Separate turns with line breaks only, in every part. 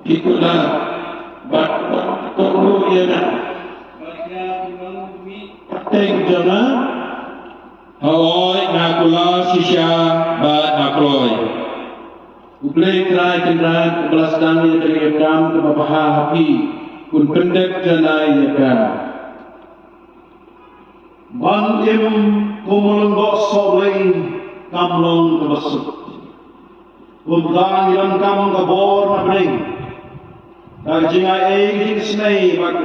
itulah bertemu ia teng jana hoi nakula sisya ba nakloi ublei krai kendran belas dani dari dam ke bapaha hapi kun pendek jana ia ban im kumulung bok soblei kamlong ke besut kun dang ilang kamong ke bor na bring dan jingai jing snei bak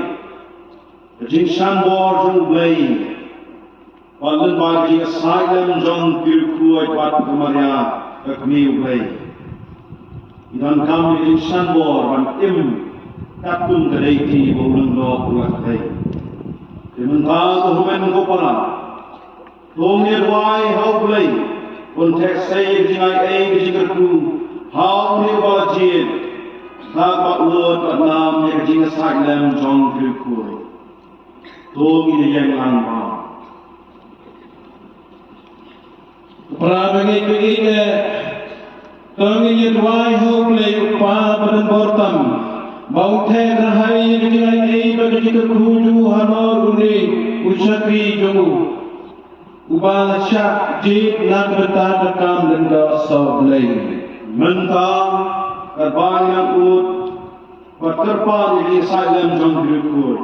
jing san bor jung blei Paling bagi asylum jong kirkuai pat kemaria kami ubai. Idan kami insan bor ban im katung kedai ti bolong do kuat kedai. Sementara tuhumen kopala. Tungir wai hau belai. Konteks saya jingai jingkerku hau ni bajin. Dapat uat enam yang jing asylum jong kirkuai. Tungi yang langkah. Prabangi begini, tangi dwai hole upa badan bortam, bauthe rahai dengan ini bagi terkuju hanor uni usakri jomu, ubah syak jib nak bertahan rekam dan dasar lain. Mentang terbanyak ut berterpa di asylum jong berikut.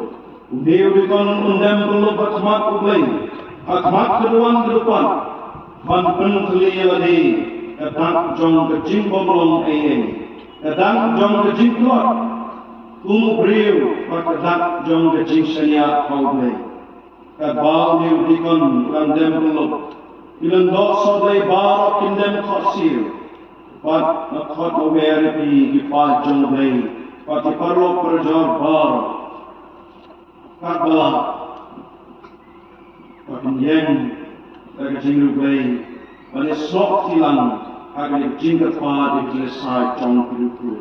Udah bukan undang perlu berkhidmat ublay, khidmat keruan ke depan. Van penutulia di kadang jong kecing bomlong kadang jong kecing keluar beriu kadang jong kecing senia kau kadang ni dikon landem peluk ilan dok sodai barak kindem khasir pat nakhat aware di gipal jong blai pat parlo perjor bar kadang pat yen kecing rubai, pada sok hilang agar jingkat pada selesai jong hidup.